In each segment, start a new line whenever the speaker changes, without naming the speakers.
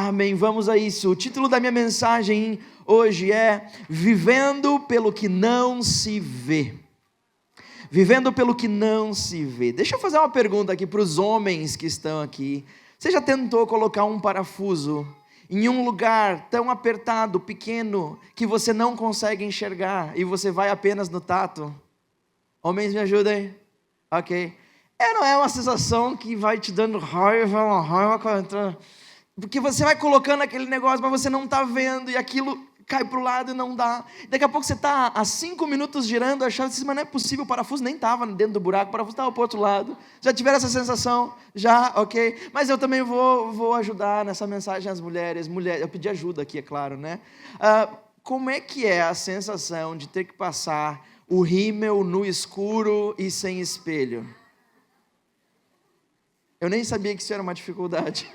Amém, vamos a isso. O título da minha mensagem hoje é Vivendo pelo que não se vê. Vivendo pelo que não se vê. Deixa eu fazer uma pergunta aqui para os homens que estão aqui. Você já tentou colocar um parafuso em um lugar tão apertado, pequeno, que você não consegue enxergar e você vai apenas no tato? Homens, me ajudem. Ok. Não é uma sensação que vai te dando raiva, uma raiva, porque você vai colocando aquele negócio, mas você não está vendo, e aquilo cai para o lado e não dá. Daqui a pouco você está há 5 minutos girando, achando assim, mas não é possível, o parafuso nem estava dentro do buraco, o parafuso estava para o outro lado. Já tiveram essa sensação? Já, ok. Mas eu também vou ajudar nessa mensagem as mulheres. Eu pedi ajuda aqui, é claro, né? Como é que é a sensação de ter que passar o rímel no escuro e sem espelho? Eu nem sabia que isso era uma dificuldade.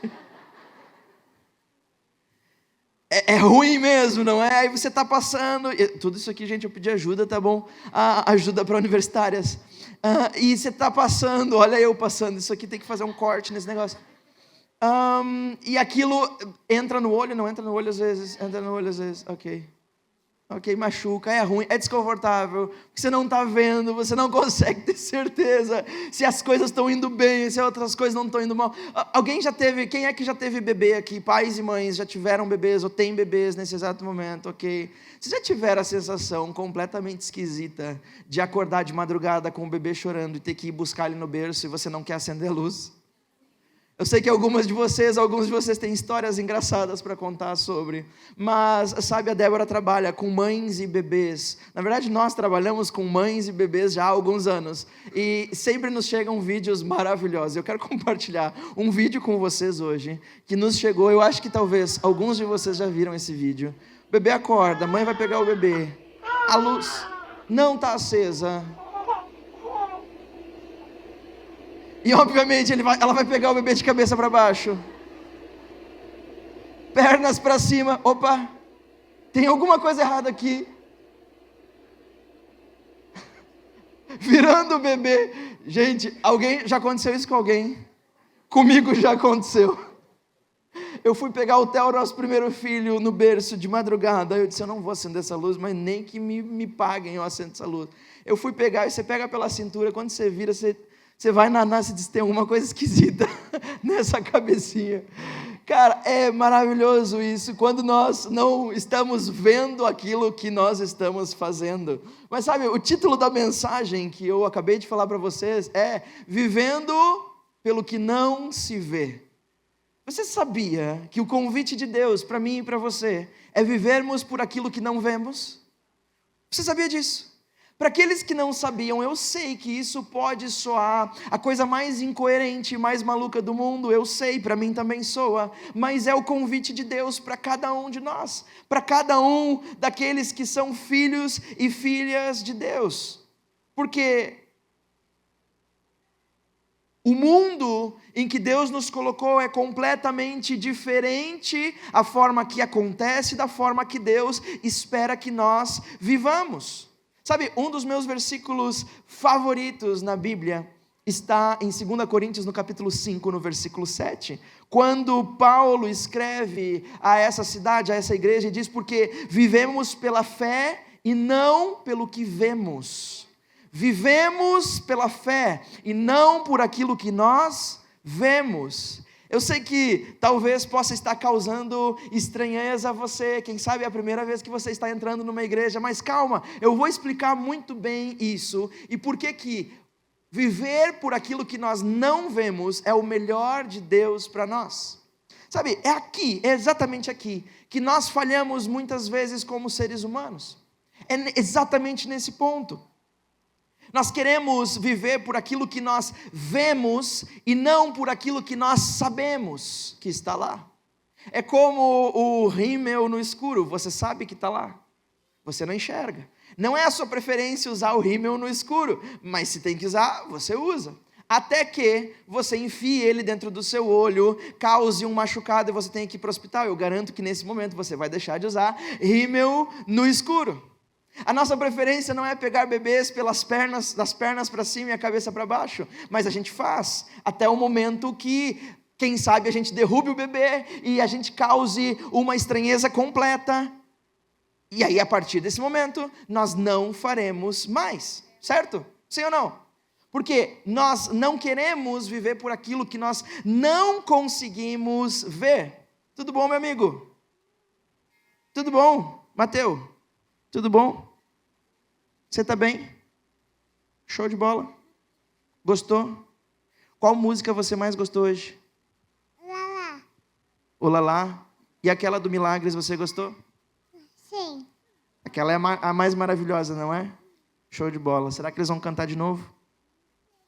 É ruim mesmo, não é? Aí você está passando, tudo isso aqui, gente, eu pedi ajuda, tá bom? Ajuda para universitárias. E você está passando, olha eu passando, isso aqui tem que fazer um corte nesse negócio. E aquilo entra no olho, não entra no olho às vezes, entra no olho às vezes, ok, machuca, é ruim, é desconfortável, porque você não está vendo, você não consegue ter certeza se as coisas estão indo bem, se outras coisas não estão indo mal. Quem é que já teve bebê aqui? Pais e mães já tiveram bebês ou têm bebês nesse exato momento, ok? Vocês já tiveram a sensação completamente esquisita de acordar de madrugada com o bebê chorando e ter que ir buscar ele no berço e você não quer acender a luz? Eu sei que alguns de vocês têm histórias engraçadas para contar sobre, mas sabe, a Débora trabalha com mães e bebês. Na verdade, nós trabalhamos com mães e bebês já há alguns anos, e sempre nos chegam vídeos maravilhosos. Eu quero compartilhar um vídeo com vocês hoje, que nos chegou, eu acho que talvez alguns de vocês já viram esse vídeo. O bebê acorda, a mãe vai pegar o bebê, a luz não está acesa, e obviamente ela vai pegar o bebê de cabeça para baixo, pernas para cima. Opa, tem alguma coisa errada aqui. Virando o bebê. Gente, já aconteceu isso com alguém? Comigo já aconteceu. Eu fui pegar o Theo, nosso primeiro filho, no berço de madrugada. Eu disse, eu não vou acender essa luz, mas nem que me paguem eu acendo essa luz. Eu fui pegar, e você pega pela cintura, quando você vira, você vai nanar, você diz, tem alguma coisa esquisita nessa cabecinha. Cara, é maravilhoso isso, quando nós não estamos vendo aquilo que nós estamos fazendo. Mas sabe, o título da mensagem que eu acabei de falar para vocês é Vivendo pelo que não se vê. Você sabia que o convite de Deus para mim e para você é vivermos por aquilo que não vemos? Você sabia disso? Para aqueles que não sabiam, eu sei que isso pode soar a coisa mais incoerente e mais maluca do mundo, eu sei, para mim também soa, mas é o convite de Deus para cada um de nós, para cada um daqueles que são filhos e filhas de Deus, porque o mundo em que Deus nos colocou é completamente diferente, a forma que acontece da forma que Deus espera que nós vivamos. Sabe, um dos meus versículos favoritos na Bíblia está em 2 Coríntios, no capítulo 5, no versículo 7, quando Paulo escreve a essa cidade, a essa igreja, e diz, porque vivemos pela fé e não pelo que vemos. Vivemos pela fé e não por aquilo que nós vemos. Eu sei que talvez possa estar causando estranheza a você, quem sabe é a primeira vez que você está entrando numa igreja, mas calma, eu vou explicar muito bem isso, e por que viver por aquilo que nós não vemos é o melhor de Deus para nós. Sabe, é exatamente aqui, que nós falhamos muitas vezes como seres humanos, é exatamente nesse ponto. Nós queremos viver por aquilo que nós vemos e não por aquilo que nós sabemos que está lá. É como o rímel no escuro, você sabe que está lá, você não enxerga. Não é a sua preferência usar o rímel no escuro, mas se tem que usar, você usa. Até que você enfie ele dentro do seu olho, cause um machucado e você tenha que ir para o hospital. Eu garanto que nesse momento você vai deixar de usar rímel no escuro. A nossa preferência não é pegar bebês das pernas para cima e a cabeça para baixo, mas a gente faz até o momento que Quem sabe a gente derrube o bebê e a gente cause uma estranheza completa. E aí, a partir desse momento, nós não faremos mais, certo? Sim ou não? Porque nós não queremos viver por aquilo que nós não conseguimos ver. Tudo bom, meu amigo? Tudo bom, Mateus? Tudo bom? Você está bem? Show de bola? Gostou? Qual música você mais gostou hoje?
Olá.
Olá. E aquela do Milagres, você gostou?
Sim.
Aquela é a mais maravilhosa, não é? Show de bola. Será que eles vão cantar de novo?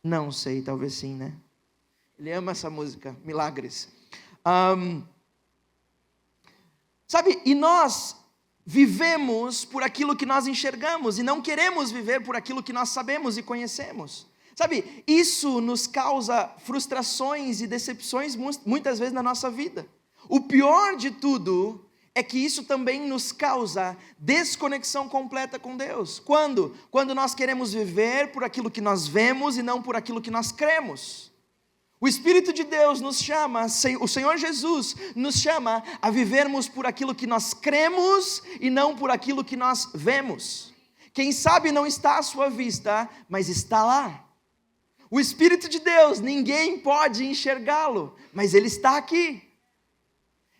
Não sei, talvez sim, né? Ele ama essa música, Milagres. Sabe, e nós vivemos por aquilo que nós enxergamos e não queremos viver por aquilo que nós sabemos e conhecemos. Sabe, isso nos causa frustrações e decepções muitas vezes na nossa vida. O pior de tudo é que isso também nos causa desconexão completa com Deus. Quando? Quando nós queremos viver por aquilo que nós vemos e não por aquilo que nós cremos. O Espírito de Deus nos chama, o Senhor Jesus nos chama a vivermos por aquilo que nós cremos e não por aquilo que nós vemos. Quem sabe não está à sua vista, mas está lá. O Espírito de Deus, ninguém pode enxergá-lo, mas ele está aqui.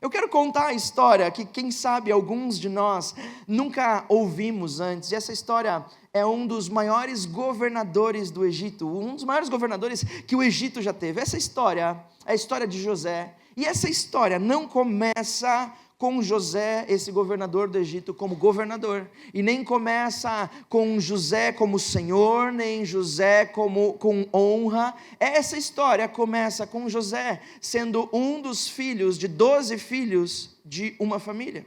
Eu quero contar a história que, quem sabe, alguns de nós nunca ouvimos antes. E essa história é um dos maiores governadores do Egito, um dos maiores governadores que o Egito já teve. Essa história é a história de José. E essa história não começa com José, esse governador do Egito, como governador. E nem começa com José como senhor, nem José com honra. Essa história começa com José sendo um dos filhos de 12 filhos de uma família.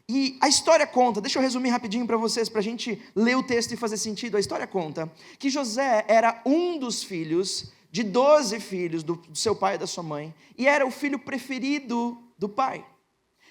E a história conta, deixa eu resumir rapidinho para vocês, para a gente ler o texto e fazer sentido. A história conta que José era um dos filhos de 12 filhos do seu pai e da sua mãe, e era o filho preferido do pai.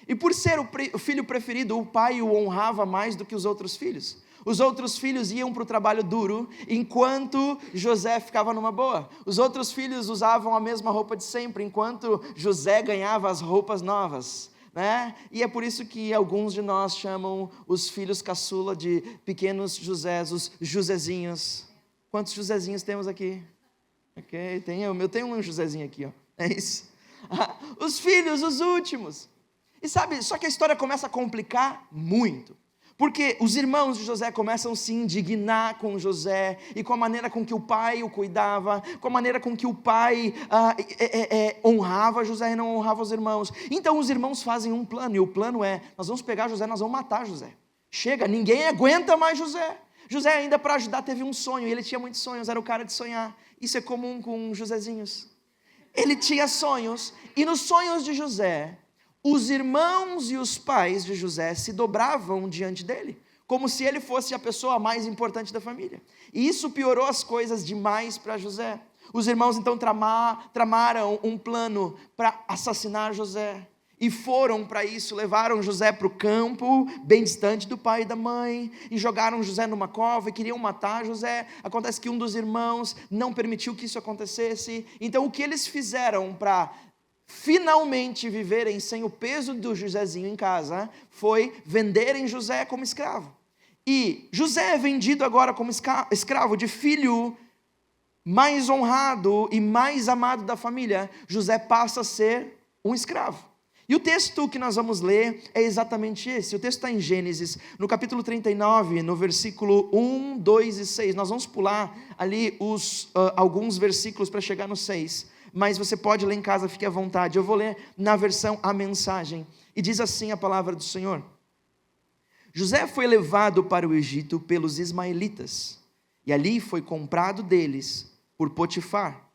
E por ser o filho preferido, o pai o honrava mais do que os outros filhos. Os outros filhos iam para o trabalho duro, enquanto José ficava numa boa. Os outros filhos usavam a mesma roupa de sempre, enquanto José ganhava as roupas novas. Né? E é por isso que alguns de nós chamam os filhos caçula de pequenos Josés, os Josézinhos. Quantos Josézinhos temos aqui? Ok, eu tenho um Josézinho aqui, ó. É isso. Os filhos, os últimos. E sabe, só que a história começa a complicar muito, porque os irmãos de José começam a se indignar com José, e com a maneira com que o pai o cuidava, com a maneira com que o pai honrava José e não honrava os irmãos. Então os irmãos fazem um plano, e o plano é, nós vamos pegar José, nós vamos matar José. Chega, ninguém aguenta mais José. José ainda para ajudar teve um sonho, e ele tinha muitos sonhos, era o cara de sonhar. Isso é comum com Josézinhos. Ele tinha sonhos, e nos sonhos de José, os irmãos e os pais de José se dobravam diante dele, como se ele fosse a pessoa mais importante da família. E isso piorou as coisas demais para José. Os irmãos então tramaram um plano para assassinar José. E foram para isso, levaram José para o campo, bem distante do pai e da mãe, e jogaram José numa cova e queriam matar José. Acontece que um dos irmãos não permitiu que isso acontecesse. Então o que eles fizeram para finalmente viverem sem o peso do Josézinho em casa, foi venderem José como escravo. E José é vendido agora como escravo de filho mais honrado e mais amado da família. José passa a ser um escravo. E o texto que nós vamos ler é exatamente esse. O texto está em Gênesis, no capítulo 39, no versículo 1, 2 e 6. Nós vamos pular ali alguns versículos para chegar no 6. Mas você pode ler em casa, fique à vontade. Eu vou ler na versão A Mensagem. E diz assim a palavra do Senhor: José foi levado para o Egito pelos ismaelitas, e ali foi comprado deles por Potifar,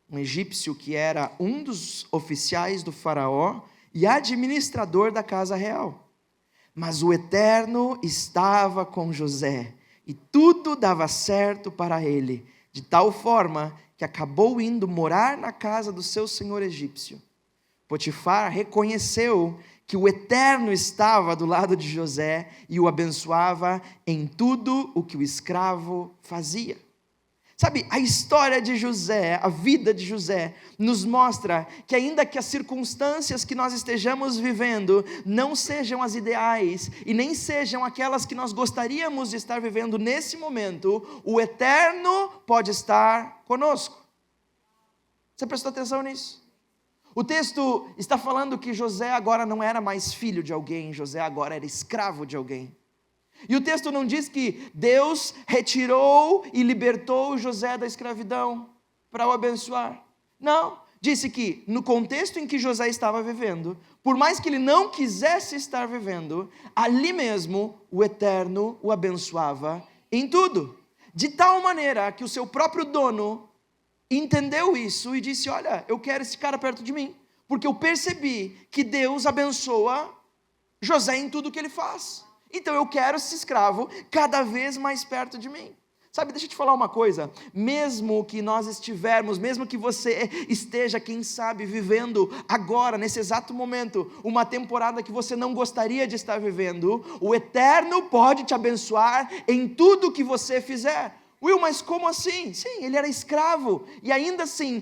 um egípcio que era um dos oficiais do faraó e administrador da casa real. Mas o Eterno estava com José, e tudo dava certo para ele, de tal forma que acabou indo morar na casa do seu senhor egípcio. Potifar reconheceu que o Eterno estava do lado de José e o abençoava em tudo o que o escravo fazia. Sabe, a história de José, a vida de José, nos mostra que ainda que as circunstâncias que nós estejamos vivendo não sejam as ideais e nem sejam aquelas que nós gostaríamos de estar vivendo nesse momento, o Eterno pode estar conosco. Você prestou atenção nisso? O texto está falando que José agora não era mais filho de alguém, José agora era escravo de alguém. E o texto não diz que Deus retirou e libertou José da escravidão para o abençoar. Não, disse que no contexto em que José estava vivendo, por mais que ele não quisesse estar vivendo, ali mesmo o Eterno o abençoava em tudo. De tal maneira que o seu próprio dono entendeu isso e disse: olha, eu quero esse cara perto de mim, porque eu percebi que Deus abençoa José em tudo que ele faz. Então eu quero esse escravo cada vez mais perto de mim. Sabe, deixa eu te falar uma coisa, mesmo que nós estivermos, mesmo que você esteja, quem sabe, vivendo agora, nesse exato momento, uma temporada que você não gostaria de estar vivendo, o Eterno pode te abençoar em tudo que você fizer. Will, mas como assim? Sim, ele era escravo, e ainda assim,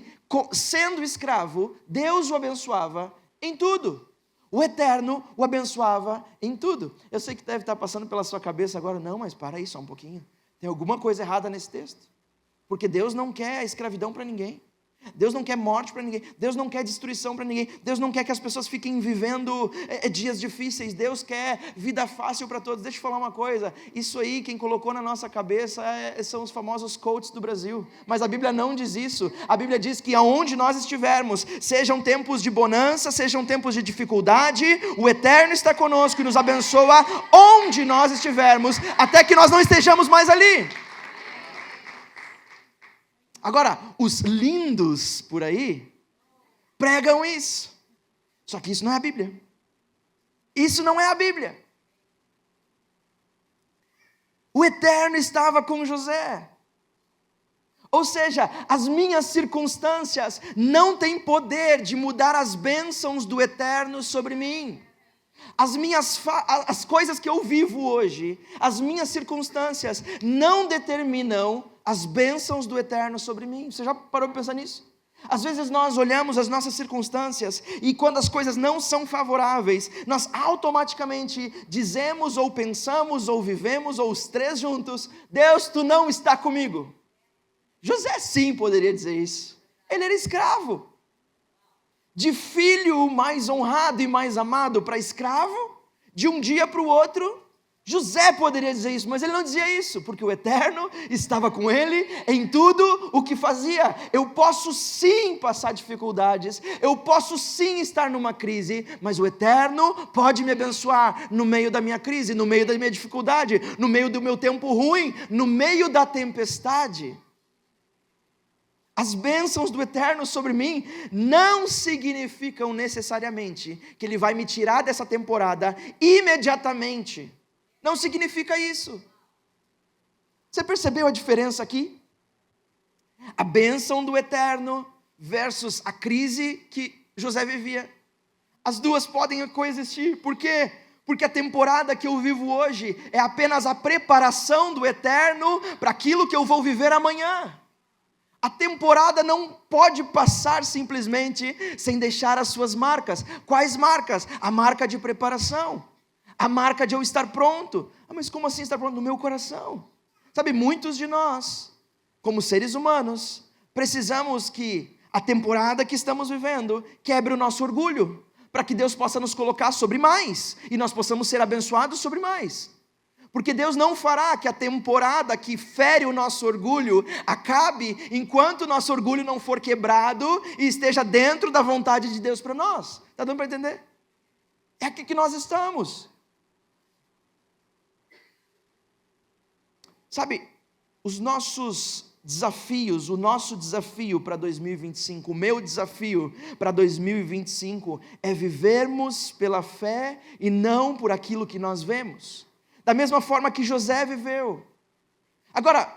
sendo escravo, Deus o abençoava em tudo. O Eterno o abençoava em tudo. Eu sei que deve estar passando pela sua cabeça agora, não, mas para aí só um pouquinho. Tem alguma coisa errada nesse texto. Porque Deus não quer a escravidão para ninguém. Deus não quer morte para ninguém. Deus não quer destruição para ninguém. Deus não quer que as pessoas fiquem vivendo dias difíceis. Deus quer vida fácil para todos. Deixa eu falar uma coisa. Isso aí, quem colocou na nossa cabeça são os famosos coaches do Brasil. Mas a Bíblia não diz isso. A Bíblia diz que aonde nós estivermos, sejam tempos de bonança, sejam tempos de dificuldade, o Eterno está conosco e nos abençoa onde nós estivermos, até que nós não estejamos mais ali. Agora, os lindos por aí pregam isso. Só que isso não é a Bíblia. Isso não é a Bíblia. O Eterno estava com José. Ou seja, as minhas circunstâncias não têm poder de mudar as bênçãos do Eterno sobre mim. As coisas que eu vivo hoje, as minhas circunstâncias não determinam as bênçãos do Eterno sobre mim. Você já parou para pensar nisso? Às vezes nós olhamos as nossas circunstâncias e quando as coisas não são favoráveis, nós automaticamente dizemos ou pensamos ou vivemos ou os três juntos: Deus, tu não está comigo. José sim poderia dizer isso. Ele era escravo. De filho mais honrado e mais amado para escravo, de um dia para o outro, José poderia dizer isso, mas ele não dizia isso, porque o Eterno estava com ele em tudo o que fazia. Eu posso sim passar dificuldades, eu posso sim estar numa crise, mas o Eterno pode me abençoar no meio da minha crise, no meio da minha dificuldade, no meio do meu tempo ruim, no meio da tempestade. As bênçãos do Eterno sobre mim não significam necessariamente que Ele vai me tirar dessa temporada imediatamente. Não significa isso. Você percebeu a diferença aqui? A bênção do Eterno versus a crise que José vivia. As duas podem coexistir. Por quê? Porque a temporada que eu vivo hoje é apenas a preparação do Eterno para aquilo que eu vou viver amanhã. A temporada não pode passar simplesmente sem deixar as suas marcas. Quais marcas? A marca de preparação. A marca de eu estar pronto. Mas como assim estar pronto? No meu coração. Sabe, muitos de nós, como seres humanos, precisamos que a temporada que estamos vivendo quebre o nosso orgulho, para que Deus possa nos colocar sobre mais, e nós possamos ser abençoados sobre mais. Porque Deus não fará que a temporada que fere o nosso orgulho acabe enquanto o nosso orgulho não for quebrado e esteja dentro da vontade de Deus para nós. Está dando para entender? É aqui que nós estamos. Sabe, os nossos desafios, o nosso desafio para 2025, o meu desafio para 2025 é vivermos pela fé e não por aquilo que nós vemos. Da mesma forma que José viveu. Agora,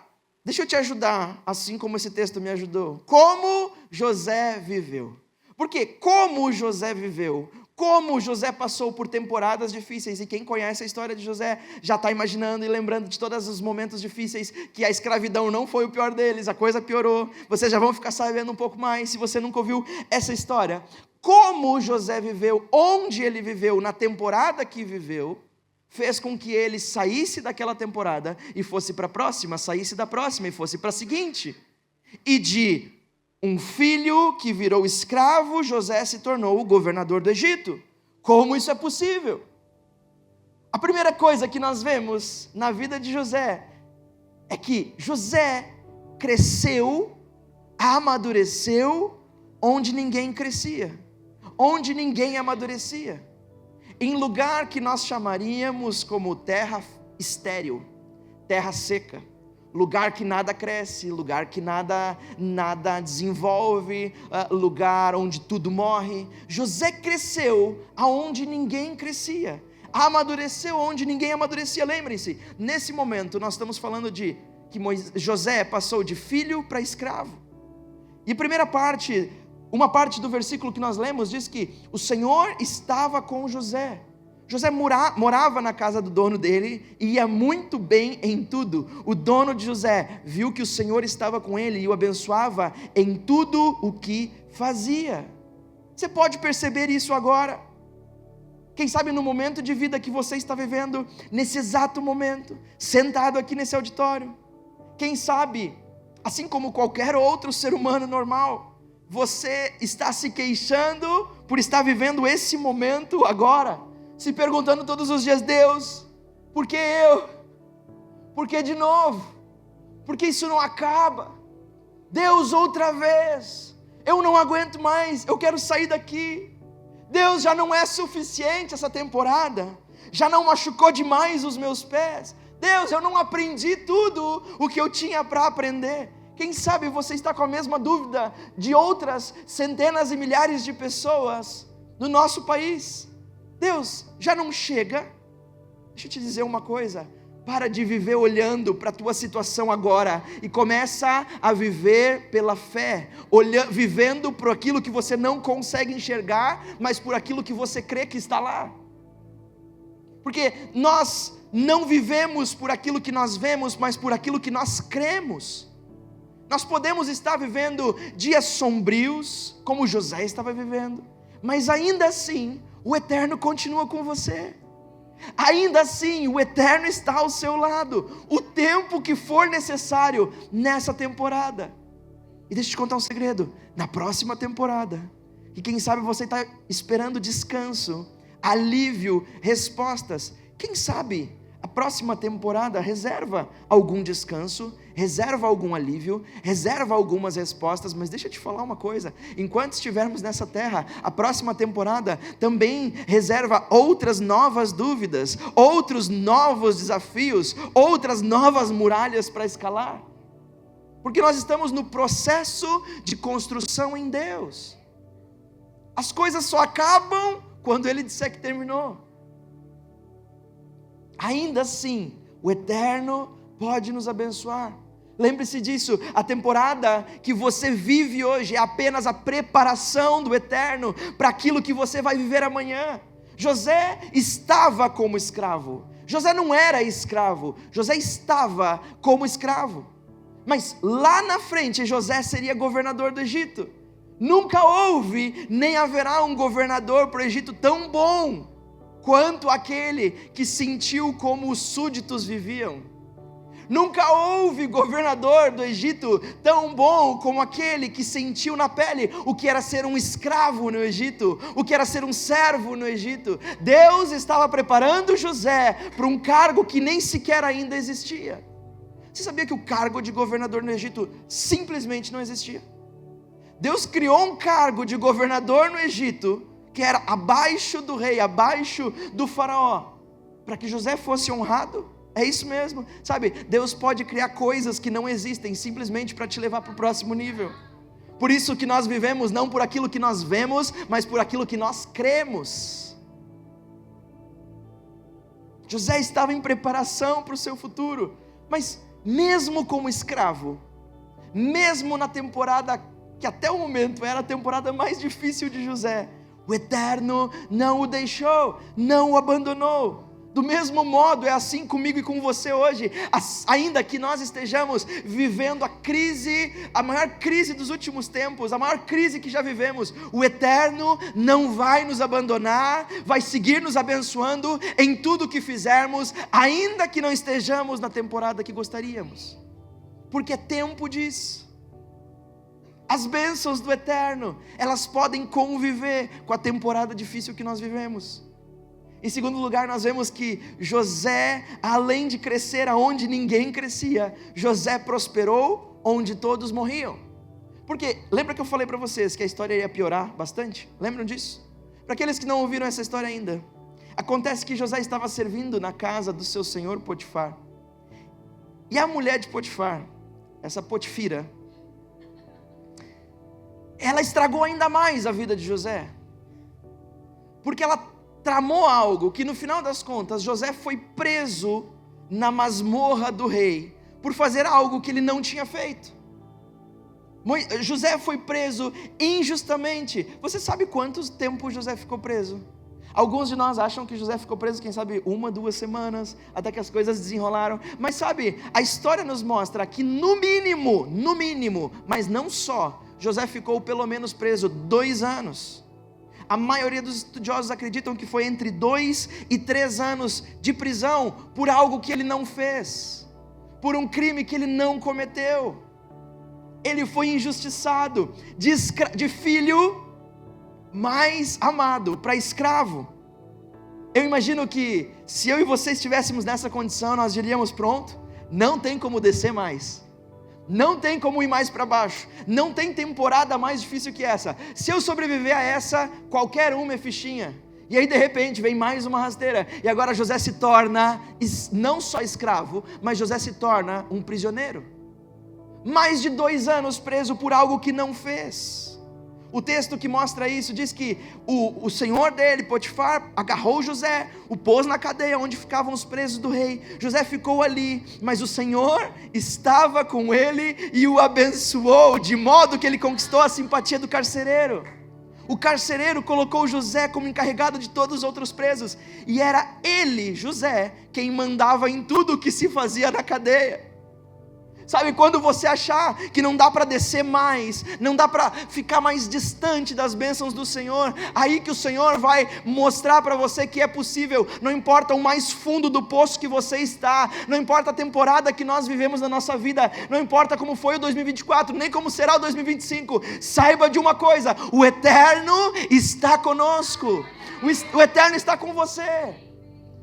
deixa eu te ajudar, assim como esse texto me ajudou. Como José viveu? Porque como José viveu, como José passou por temporadas difíceis, e quem conhece a história de José já está imaginando e lembrando de todos os momentos difíceis, que a escravidão não foi o pior deles, a coisa piorou. Vocês já vão ficar sabendo um pouco mais, se você nunca ouviu essa história. Como José viveu, onde ele viveu, na temporada que viveu, fez com que ele saísse daquela temporada e fosse para a próxima, saísse da próxima e fosse para a seguinte. E de um filho que virou escravo, José se tornou o governador do Egito. Como isso é possível? A primeira coisa que nós vemos na vida de José é que José cresceu, amadureceu onde ninguém crescia, onde ninguém amadurecia, em lugar que nós chamaríamos como terra estéril, terra seca, lugar que nada cresce, lugar que nada desenvolve, lugar onde tudo morre. José cresceu aonde ninguém crescia, amadureceu onde ninguém amadurecia. Lembrem-se, nesse momento nós estamos falando de que José passou de filho para escravo. E uma parte do versículo que nós lemos diz que o Senhor estava com José. José morava na casa do dono dele e ia muito bem em tudo. O dono de José viu que o Senhor estava com ele e o abençoava em tudo o que fazia. Você pode perceber isso agora? Quem sabe no momento de vida que você está vivendo, nesse exato momento, sentado aqui nesse auditório. Quem sabe, assim como qualquer outro ser humano normal, você está se queixando por estar vivendo esse momento agora, se perguntando todos os dias: Deus, por que eu? Por que de novo? Por que isso não acaba? Deus, outra vez, eu não aguento mais, eu quero sair daqui. Deus, já não é suficiente essa temporada, já não machucou demais os meus pés. Deus, eu não aprendi tudo o que eu tinha para aprender. Quem sabe você está com a mesma dúvida de outras centenas e milhares de pessoas no nosso país. Deus, já não chega? Deixa eu te dizer uma coisa: para de viver olhando para a tua situação agora e começa a viver pela fé, vivendo por aquilo que você não consegue enxergar, mas por aquilo que você crê que está lá. Porque nós não vivemos por aquilo que nós vemos, mas por aquilo que nós cremos. Nós podemos estar vivendo dias sombrios, como José estava vivendo, mas ainda assim, o Eterno continua com você. Ainda assim, o Eterno está ao seu lado, o tempo que for necessário nessa temporada. E deixa eu te contar um segredo: na próxima temporada, e quem sabe você está esperando descanso, alívio, respostas, quem sabe a próxima temporada reserva algum descanso, reserva algum alívio, reserva algumas respostas. Mas deixa eu te falar uma coisa: enquanto estivermos nessa terra, a próxima temporada também reserva outras novas dúvidas, outros novos desafios, outras novas muralhas para escalar, porque nós estamos no processo de construção em Deus. As coisas só acabam quando Ele disser que terminou. Ainda assim, o Eterno pode nos abençoar. Lembre-se disso: a temporada que você vive hoje é apenas a preparação do Eterno para aquilo que você vai viver amanhã. José estava como escravo. José não era escravo, José estava como escravo. Mas lá na frente, José seria governador do Egito. Nunca houve, nem haverá um governador para o Egito tão bom quanto aquele que sentiu como os súditos viviam. Nunca houve governador do Egito tão bom como aquele que sentiu na pele o que era ser um escravo no Egito, o que era ser um servo no Egito. Deus estava preparando José para um cargo que nem sequer ainda existia. Você sabia que o cargo de governador no Egito simplesmente não existia? Deus criou um cargo de governador no Egito que era abaixo do rei, abaixo do faraó, para que José fosse honrado. É isso mesmo, sabe? Deus pode criar coisas que não existem simplesmente para te levar para o próximo nível. Por isso que nós vivemos não por aquilo que nós vemos, mas por aquilo que nós cremos. José estava em preparação para o seu futuro, mas mesmo como escravo, mesmo na temporada que até o momento era a temporada mais difícil de José, O Eterno não o deixou, não o abandonou. Do mesmo modo, é assim comigo e com você hoje. Ainda que nós estejamos vivendo a maior crise dos últimos tempos, a maior crise que já vivemos, o Eterno não vai nos abandonar, vai seguir nos abençoando em tudo que fizermos, ainda que não estejamos na temporada que gostaríamos, porque é tempo disso. As bênçãos do Eterno, elas podem conviver com a temporada difícil que nós vivemos. Em segundo lugar, nós vemos que José, além de crescer aonde ninguém crescia, José prosperou onde todos morriam. Porque, lembra que eu falei para vocês que a história ia piorar bastante? Lembram disso? Para aqueles que não ouviram essa história ainda, acontece que José estava servindo na casa do seu senhor Potifar. E a mulher de Potifar, essa Potifira, ela estragou ainda mais a vida de José. Porque ela tramou algo que no final das contas José foi preso na masmorra do rei por fazer algo que ele não tinha feito. José foi preso injustamente. Você sabe quanto tempo José ficou preso? Alguns de nós acham que José ficou preso, quem sabe 1, 2 semanas, até que as coisas desenrolaram. Mas sabe, a história nos mostra que no mínimo, mas não só, José ficou pelo menos preso 2 anos. A maioria dos estudiosos acreditam que foi entre 2 e 3 anos de prisão por algo que ele não fez, por um crime que ele não cometeu. Ele foi injustiçado de filho mais amado para escravo. Eu imagino que se eu e você estivéssemos nessa condição, nós diríamos: pronto, não tem como descer mais. Não tem como ir mais para baixo. Não tem temporada mais difícil que essa. Se eu sobreviver a essa, qualquer uma é fichinha. E aí de repente vem mais uma rasteira. E agora José se torna não só escravo, mas José se torna um prisioneiro. Mais de 2 anos preso por algo que não fez. O texto que mostra isso diz que o senhor dele, Potifar, agarrou José, o pôs na cadeia onde ficavam os presos do rei. José ficou ali, mas o Senhor estava com ele e o abençoou, de modo que ele conquistou a simpatia do carcereiro. O carcereiro colocou José como encarregado de todos os outros presos, e era ele, José, quem mandava em tudo o que se fazia na cadeia. Sabe, quando você achar que não dá para descer mais, não dá para ficar mais distante das bênçãos do Senhor, aí que o Senhor vai mostrar para você que é possível. Não importa o mais fundo do poço que você está, não importa a temporada que nós vivemos na nossa vida, não importa como foi o 2024, nem como será o 2025, saiba de uma coisa: o Eterno está conosco, o Eterno está com você.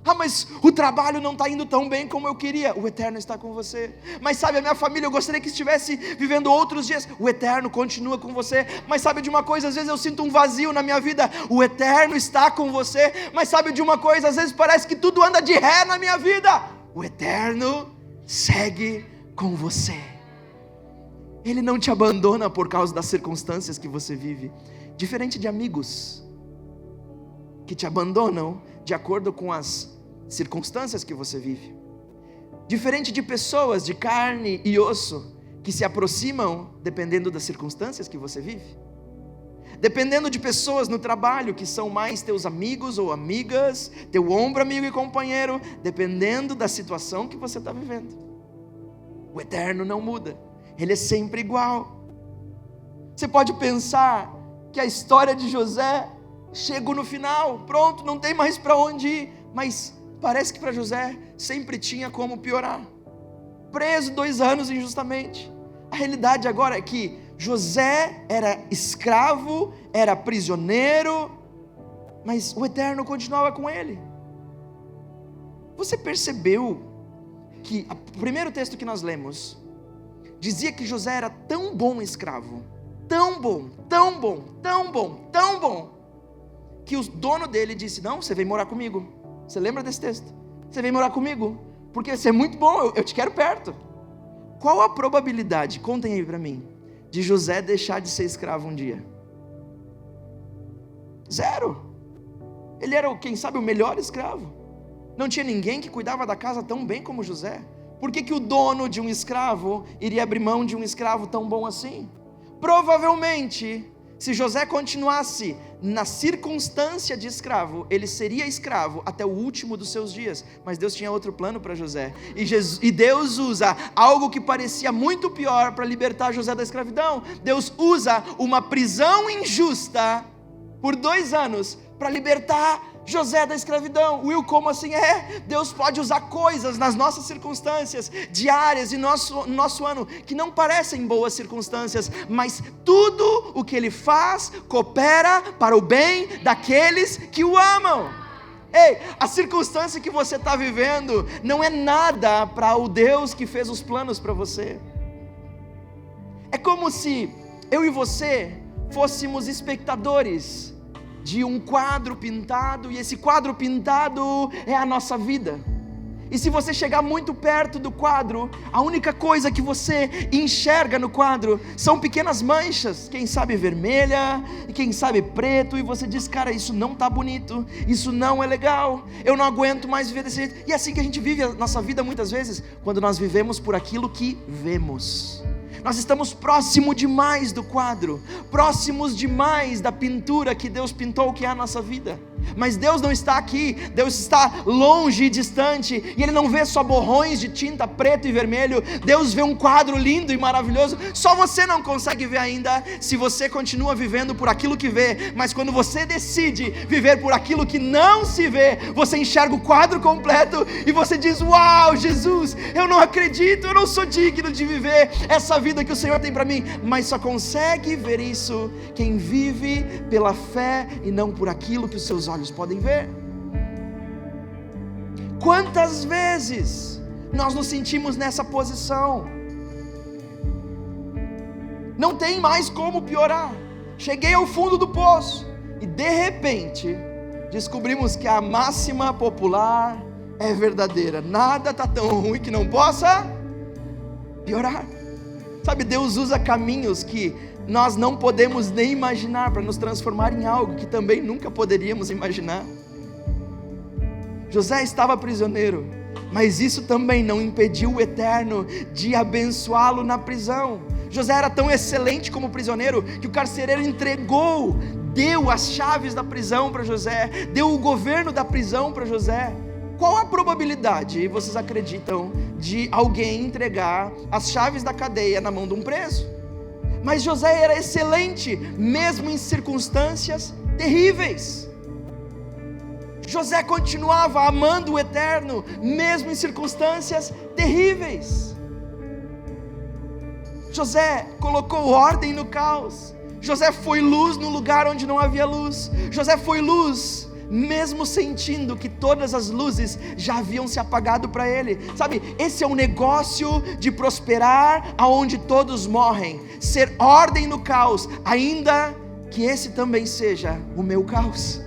Ah, mas o trabalho não está indo tão bem como eu queria. O Eterno está com você. Mas sabe, a minha família, eu gostaria que estivesse vivendo outros dias. O Eterno continua com você. Mas sabe de uma coisa, às vezes eu sinto um vazio na minha vida. O Eterno está com você. Mas sabe de uma coisa, às vezes parece que tudo anda de ré na minha vida. O Eterno segue com você. Ele não te abandona por causa das circunstâncias que você vive. Diferente de amigos que te abandonam de acordo com as circunstâncias que você vive. Diferente de pessoas de carne e osso que se aproximam dependendo das circunstâncias que você vive. Dependendo de pessoas no trabalho que são mais teus amigos ou amigas, teu ombro amigo e companheiro, dependendo da situação que você está vivendo. O Eterno não muda, Ele é sempre igual. Você pode pensar que a história de José chegou no final, pronto, não tem mais para onde ir, mas parece que para José sempre tinha como piorar. Preso 2 anos injustamente. A realidade agora é que José era escravo, era prisioneiro, mas o Eterno continuava com ele. Você percebeu que o primeiro texto que nós lemos dizia que José era tão bom escravo, tão bom, que o dono dele disse: não, você vem morar comigo. Você lembra desse texto? Você vem morar comigo, porque você é muito bom, eu te quero perto. Qual a probabilidade, contem aí para mim, de José deixar de ser escravo um dia? 0. Ele era, quem sabe, o melhor escravo. Não tinha ninguém que cuidava da casa tão bem como José. Por que o dono de um escravo iria abrir mão de um escravo tão bom assim? Provavelmente, se José continuasse na circunstância de escravo, ele seria escravo até o último dos seus dias, mas Deus tinha outro plano para José, e Deus usa algo que parecia muito pior para libertar José da escravidão. Deus usa uma prisão injusta por 2 anos para libertar José da escravidão. Will, como assim? Deus pode usar coisas nas nossas circunstâncias diárias e nosso ano que não parecem boas circunstâncias, mas tudo o que Ele faz coopera para o bem daqueles que o amam. Ei, a circunstância que você está vivendo não é nada para o Deus que fez os planos para você. É como se eu e você fôssemos espectadores de um quadro pintado, e esse quadro pintado é a nossa vida. E se você chegar muito perto do quadro, a única coisa que você enxerga no quadro são pequenas manchas, quem sabe vermelha, e quem sabe preto, e você diz, cara, isso não está bonito, isso não é legal, eu não aguento mais viver desse jeito. E é assim que a gente vive a nossa vida muitas vezes, quando nós vivemos por aquilo que vemos. Nós estamos próximos demais do quadro, próximos demais da pintura que Deus pintou, que é a nossa vida. Mas Deus não está aqui, Deus está longe e distante, e Ele não vê só borrões de tinta preto e vermelho. Deus vê um quadro lindo e maravilhoso. Só você não consegue ver ainda, se você continua vivendo por aquilo que vê. Mas quando você decide viver por aquilo que não se vê, você enxerga o quadro completo e você diz, uau, Jesus, eu não acredito, eu não sou digno de viver essa vida que o Senhor tem para mim. Mas só consegue ver isso quem vive pela fé e não por aquilo que os seus olhos podem ver. Quantas vezes nós nos sentimos nessa posição? Não tem mais como piorar. Cheguei ao fundo do poço e de repente descobrimos que a máxima popular é verdadeira. Nada está tão ruim que não possa piorar. Sabe, Deus usa caminhos que nós não podemos nem imaginar para nos transformar em algo que também nunca poderíamos imaginar. José estava prisioneiro, mas isso também não impediu o Eterno de abençoá-lo na prisão. José era tão excelente como prisioneiro que o carcereiro deu as chaves da prisão para José, deu o governo da prisão para José. Qual a probabilidade, vocês acreditam, de alguém entregar as chaves da cadeia na mão de um preso? Mas José era excelente, mesmo em circunstâncias terríveis. José continuava amando o Eterno, mesmo em circunstâncias terríveis. José colocou ordem no caos. José foi luz no lugar onde não havia luz. José foi luz, mesmo sentindo que todas as luzes já haviam se apagado para ele. Sabe, esse é um negócio de prosperar aonde todos morrem, ser ordem no caos, ainda que esse também seja o meu caos.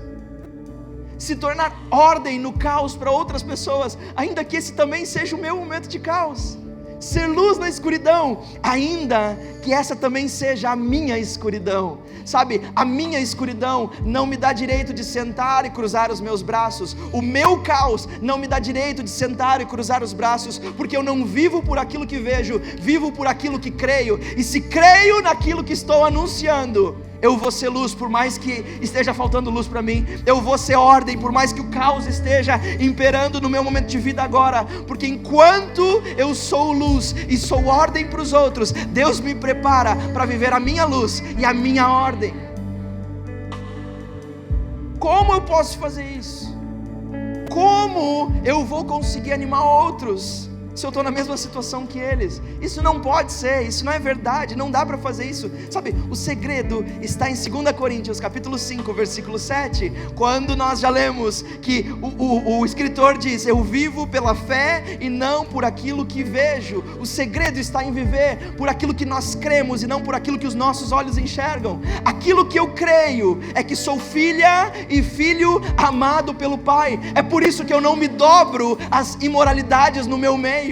Se tornar ordem no caos para outras pessoas, ainda que esse também seja o meu momento de caos. Ser luz na escuridão, ainda que essa também seja a minha escuridão. Sabe, a minha escuridão não me dá direito de sentar e cruzar os meus braços. O meu caos não me dá direito de sentar e cruzar os braços, porque eu não vivo por aquilo que vejo, vivo por aquilo que creio. E se creio naquilo que estou anunciando, eu vou ser luz, por mais que esteja faltando luz para mim. Eu vou ser ordem, por mais que o caos esteja imperando no meu momento de vida agora. Porque enquanto eu sou luz e sou ordem para os outros, Deus me prepara para viver a minha luz e a minha ordem. Como eu posso fazer isso? Como eu vou conseguir animar outros se eu estou na mesma situação que eles? Isso não pode ser, isso não é verdade, não dá para fazer isso. Sabe, o segredo está em 2 Coríntios capítulo 5, versículo 7, quando nós já lemos que o escritor diz, eu vivo pela fé e não por aquilo que vejo. O segredo está em viver por aquilo que nós cremos e não por aquilo que os nossos olhos enxergam. Aquilo que eu creio é que sou filha e filho amado pelo Pai. É por isso que eu não me dobro às imoralidades no meu meio.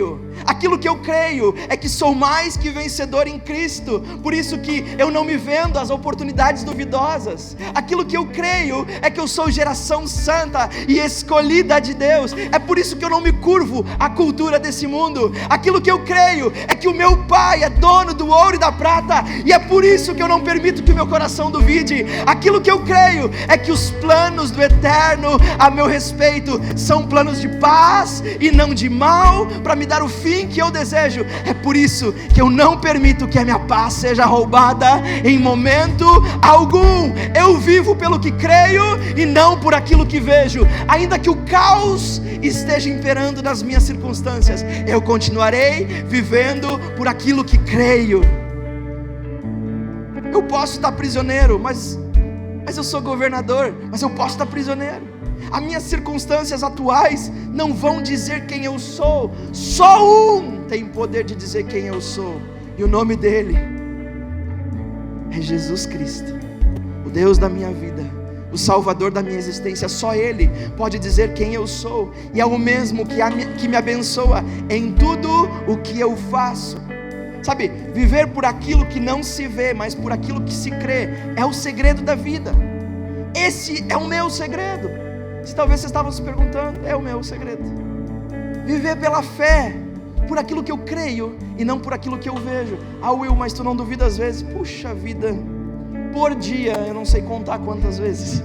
Aquilo que eu creio é que sou mais que vencedor em Cristo, por isso que eu não me vendo às oportunidades duvidosas. Aquilo que eu creio é que eu sou geração santa e escolhida de Deus, é por isso que eu não me curvo à cultura desse mundo. Aquilo que eu creio é que o meu Pai é dono do ouro e da prata, e é por isso que eu não permito que o meu coração duvide. Aquilo que eu creio é que os planos do Eterno a meu respeito são planos de paz e não de mal, para me dar o fim que eu desejo. É por isso que eu não permito que a minha paz seja roubada em momento algum. Eu vivo pelo que creio e não por aquilo que vejo. Ainda que o caos esteja imperando nas minhas circunstâncias, eu continuarei vivendo por aquilo que creio. Eu posso estar prisioneiro, mas eu sou governador, mas eu posso estar prisioneiro. As minhas circunstâncias atuais não vão dizer quem eu sou. Só um tem poder de dizer quem eu sou, e o nome dele é Jesus Cristo, o Deus da minha vida, o Salvador da minha existência. Só Ele pode dizer quem eu sou, e é o mesmo que me abençoa em tudo o que eu faço. Sabe, viver por aquilo que não se vê, mas por aquilo que se crê, é o segredo da vida. Esse é o meu segredo. Se talvez vocês estavam se perguntando, é o meu segredo. Viver pela fé, por aquilo que eu creio e não por aquilo que eu vejo. Ah, Will, mas tu não duvida às vezes? Puxa vida, por dia eu não sei contar quantas vezes.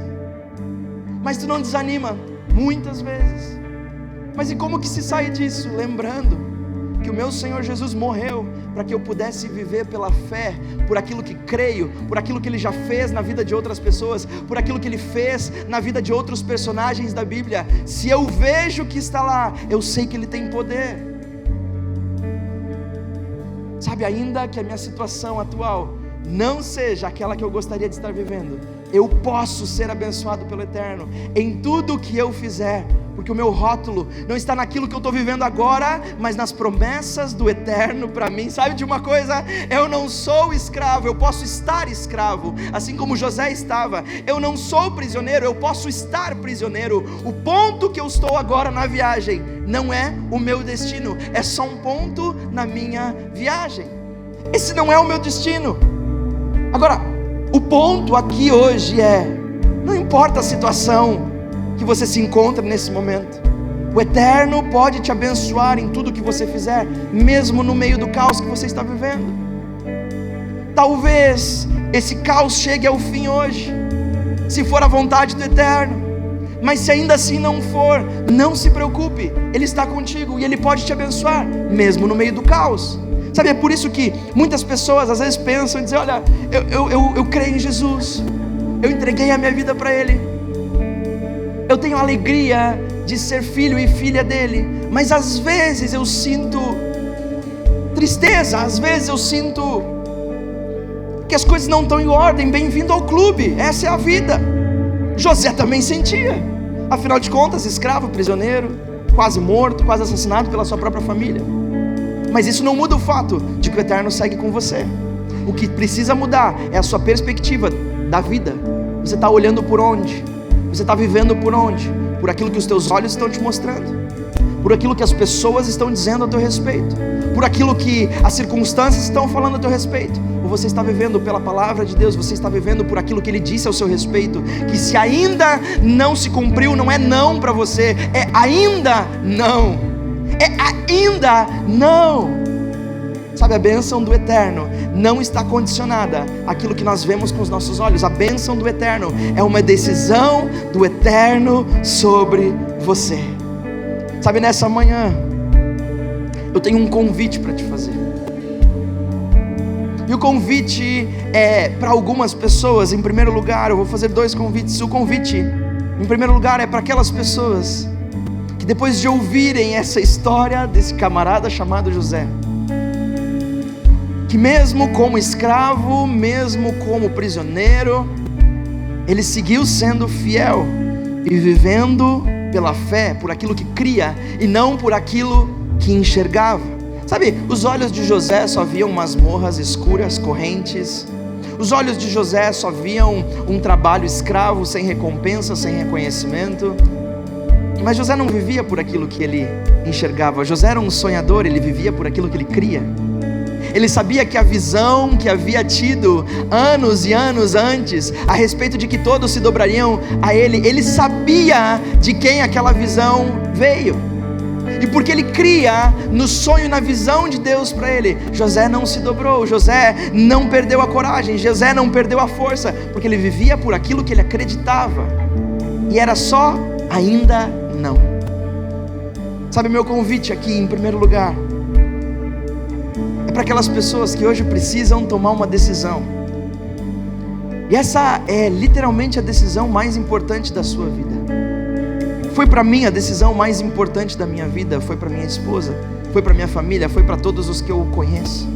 Mas tu não desanima? Muitas vezes. Mas e como que se sai disso? Lembrando que o meu Senhor Jesus morreu para que eu pudesse viver pela fé, por aquilo que creio, por aquilo que Ele já fez na vida de outras pessoas, por aquilo que Ele fez na vida de outros personagens da Bíblia. Se eu vejo que está lá, eu sei que Ele tem poder. Sabe, ainda que a minha situação atual não seja aquela que eu gostaria de estar vivendo, eu posso ser abençoado pelo Eterno em tudo o que eu fizer, porque o meu rótulo não está naquilo que eu estou vivendo agora, mas nas promessas do Eterno para mim. Sabe de uma coisa? Eu não sou escravo, eu posso estar escravo, assim como José estava. Eu não sou prisioneiro, eu posso estar prisioneiro. O ponto que eu estou agora na viagem não é o meu destino, é só um ponto na minha viagem. Esse não é o meu destino. Agora, o ponto aqui hoje é: não importa a situação que você se encontra nesse momento, o Eterno pode te abençoar em tudo que você fizer, mesmo no meio do caos que você está vivendo. Talvez esse caos chegue ao fim hoje, se for a vontade do Eterno, mas se ainda assim não for, não se preocupe, Ele está contigo e Ele pode te abençoar, mesmo no meio do caos. Sabe, é por isso que muitas pessoas às vezes pensam e dizem: olha, eu creio em Jesus, eu entreguei a minha vida para Ele, eu tenho a alegria de ser filho e filha dele, mas às vezes eu sinto tristeza, às vezes eu sinto que as coisas não estão em ordem. Bem-vindo ao clube, essa é a vida. José também sentia, afinal de contas, escravo, prisioneiro, quase morto, quase assassinado pela sua própria família. Mas isso não muda o fato de que o Eterno segue com você. O que precisa mudar é a sua perspectiva da vida. Você está olhando por onde? Você está vivendo por onde? Por aquilo que os teus olhos estão te mostrando, por aquilo que as pessoas estão dizendo a teu respeito, por aquilo que as circunstâncias estão falando a teu respeito, ou você está vivendo pela palavra de Deus? Você está vivendo por aquilo que Ele disse ao seu respeito, que se ainda não se cumpriu, não é não para você, é ainda não, é ainda não. Sabe, a bênção do Eterno não está condicionada àquilo que nós vemos com os nossos olhos. A bênção do Eterno é uma decisão do Eterno sobre você. Sabe, nessa manhã eu tenho um convite para te fazer. E o convite é para algumas pessoas. Em primeiro lugar, eu vou fazer 2 convites. O convite, em primeiro lugar, é para aquelas pessoas que depois de ouvirem essa história desse camarada chamado José, que mesmo como escravo, mesmo como prisioneiro, ele seguiu sendo fiel e vivendo pela fé, por aquilo que cria e não por aquilo que enxergava. Sabe, os olhos de José só viam masmorras escuras, correntes. Os olhos de José só viam um trabalho escravo, sem recompensa, sem reconhecimento. Mas José não vivia por aquilo que ele enxergava. José era um sonhador, ele vivia por aquilo que ele cria. Ele sabia que a visão que havia tido anos e anos antes, a respeito de que todos se dobrariam a ele, ele sabia de quem aquela visão veio. E porque ele cria no sonho e na visão de Deus para ele, José não se dobrou, José não perdeu a coragem, José não perdeu a força, porque ele vivia por aquilo que ele acreditava. E era só ainda não. Sabe, meu convite aqui em primeiro lugar é para aquelas pessoas que hoje precisam tomar uma decisão. E essa é literalmente a decisão mais importante da sua vida. Foi para mim a decisão mais importante da minha vida, foi para minha esposa, foi para minha família, foi para todos os que eu conheço.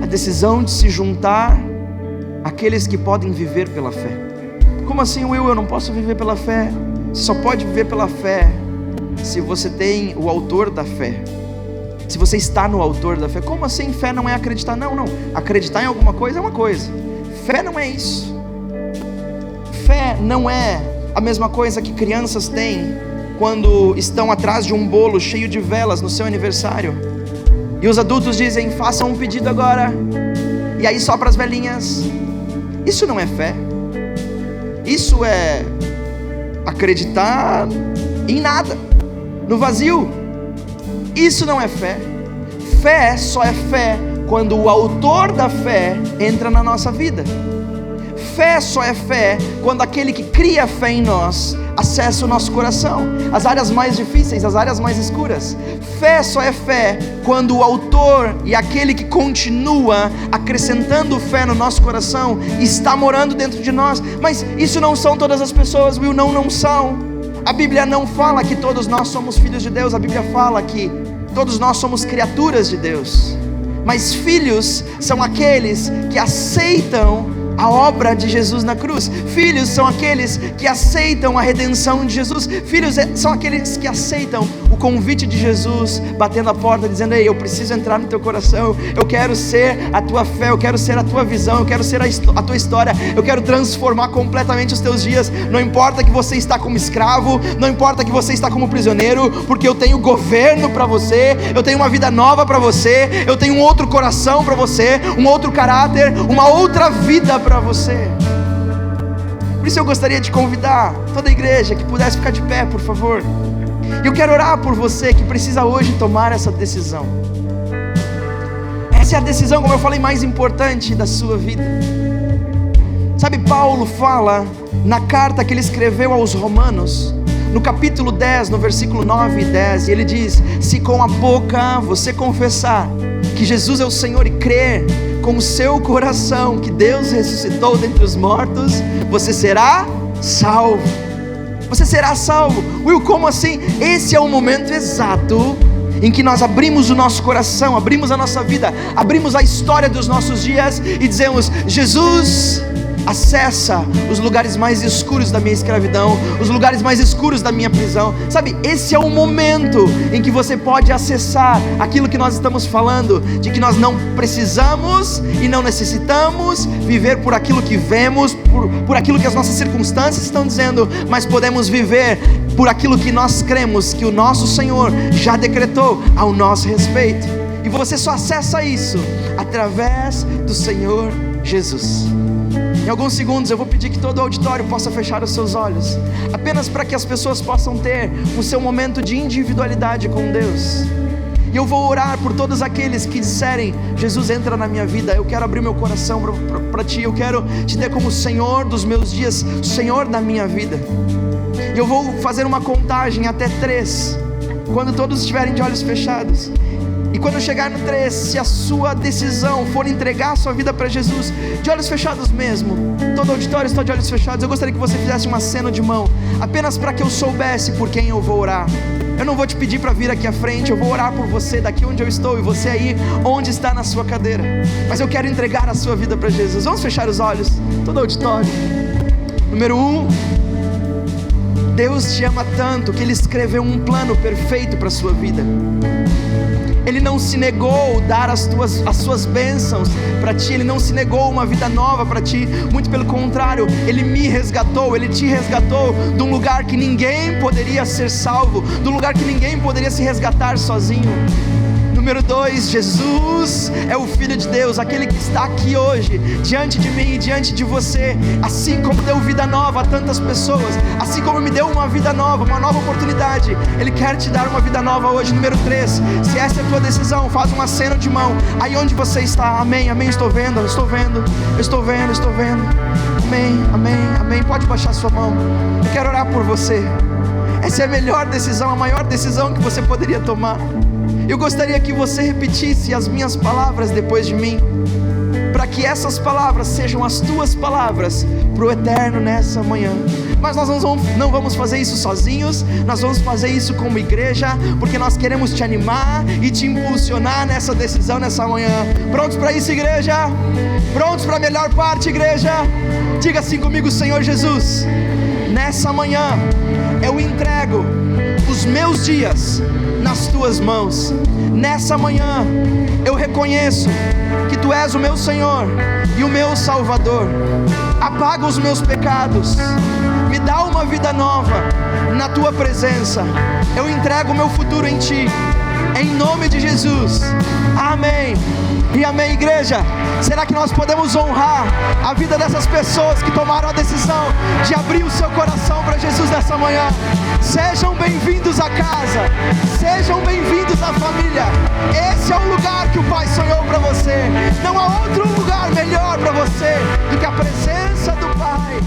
A decisão de se juntar àqueles que podem viver pela fé. Como assim, Will, eu não posso viver pela fé? Você só pode viver pela fé se você tem o autor da fé. Se você está no autor da fé. Como assim fé não é acreditar? Não. Acreditar em alguma coisa é uma coisa. Fé não é isso. Fé não é a mesma coisa que crianças têm quando estão atrás de um bolo cheio de velas no seu aniversário. E os adultos dizem, façam um pedido agora. E aí sopra as velinhas. Isso não é fé. Isso é acreditar em nada, no vazio. Isso não é fé. Fé só é fé quando o autor da fé entra na nossa vida. Fé só é fé quando aquele que cria fé em nós acessa o nosso coração, as áreas mais difíceis, as áreas mais escuras. Fé só é fé quando o autor e aquele que continua acrescentando fé no nosso coração está morando dentro de nós. Mas isso não são todas as pessoas, Will, não são. A Bíblia não fala que todos nós somos filhos de Deus, a Bíblia fala que todos nós somos criaturas de Deus. Mas filhos são aqueles que aceitam a obra de Jesus na cruz. Filhos são aqueles que aceitam a redenção de Jesus. Filhos são aqueles que aceitam o convite de Jesus, batendo a porta, dizendo, ei, eu preciso entrar no teu coração, eu quero ser a tua fé, eu quero ser a tua visão, eu quero ser a tua história, eu quero transformar completamente os teus dias. Não importa que você está como escravo, não importa que você está como prisioneiro, porque eu tenho governo para você, eu tenho uma vida nova para você, eu tenho um outro coração para você, um outro caráter, uma outra vida para você. Por isso eu gostaria de convidar toda a igreja que pudesse ficar de pé, por favor. E eu quero orar por você que precisa hoje tomar essa decisão. Essa é a decisão, como eu falei, mais importante da sua vida. Sabe, Paulo fala na carta que ele escreveu aos Romanos, no capítulo 10, no versículo 9 e 10, e ele diz, se com a boca você confessar que Jesus é o Senhor e crer com o seu coração que Deus ressuscitou dentre os mortos, você será salvo. Você será salvo. Will, como assim? Esse é o momento exato em que nós abrimos o nosso coração, abrimos a nossa vida, abrimos a história dos nossos dias e dizemos, Jesus, acessa os lugares mais escuros da minha escravidão, os lugares mais escuros da minha prisão. Sabe, esse é o momento em que você pode acessar aquilo que nós estamos falando, de que nós não precisamos e não necessitamos viver por aquilo que vemos, por aquilo que as nossas circunstâncias estão dizendo, mas podemos viver por aquilo que nós cremos que o nosso Senhor já decretou ao nosso respeito. E você só acessa isso através do Senhor Jesus. Em alguns segundos eu vou pedir que todo o auditório possa fechar os seus olhos, apenas para que as pessoas possam ter o seu momento de individualidade com Deus. E eu vou orar por todos aqueles que disserem, Jesus, entra na minha vida, eu quero abrir meu coração para Ti, eu quero Te ter como Senhor dos meus dias, Senhor da minha vida. E eu vou fazer uma contagem até 3, quando todos estiverem de olhos fechados. E quando eu chegar no 3, se a sua decisão for entregar a sua vida para Jesus, de olhos fechados mesmo, todo auditório está de olhos fechados, eu gostaria que você fizesse um aceno de mão, apenas para que eu soubesse por quem eu vou orar. Eu não vou te pedir para vir aqui à frente, eu vou orar por você daqui onde eu estou e você aí onde está na sua cadeira. Mas eu quero entregar a sua vida para Jesus. Vamos fechar os olhos, todo auditório. Número 1, Deus te ama tanto que Ele escreveu um plano perfeito para a sua vida. Ele não se negou a dar as suas bênçãos para ti. Ele não se negou uma vida nova para ti. Muito pelo contrário, Ele me resgatou. Ele te resgatou de um lugar que ninguém poderia ser salvo, de um lugar que ninguém poderia se resgatar sozinho. Número 2, Jesus é o Filho de Deus, aquele que está aqui hoje, diante de mim e diante de você. Assim como deu vida nova a tantas pessoas, assim como me deu uma vida nova, uma nova oportunidade, Ele quer te dar uma vida nova hoje. Número 3, se essa é a tua decisão, faz um aceno de mão, aí onde você está. Amém, amém, estou vendo. Amém, amém, amém, pode baixar sua mão, eu quero orar por você. Essa é a melhor decisão, a maior decisão que você poderia tomar. Eu gostaria que você repetisse as minhas palavras depois de mim, para que essas palavras sejam as tuas palavras para o eterno nessa manhã. Mas nós não vamos fazer isso sozinhos, nós vamos fazer isso como igreja, porque nós queremos te animar e te impulsionar nessa decisão nessa manhã. Prontos para isso, igreja? Prontos para a melhor parte, igreja? Diga assim comigo: Senhor Jesus, nessa manhã eu entrego os meus dias nas tuas mãos. Nessa manhã eu reconheço que tu és o meu Senhor e o meu Salvador. Apaga os meus pecados, me dá uma vida nova na tua presença. Eu entrego o meu futuro em ti, em nome de Jesus. Amém e amém, igreja. Será que nós podemos honrar a vida dessas pessoas que tomaram a decisão de abrir o seu coração para Jesus nessa manhã? Sejam bem-vindos à casa, sejam bem-vindos à família. Esse é o lugar que o Pai sonhou para você. Não há outro lugar melhor para você do que a presença do Pai.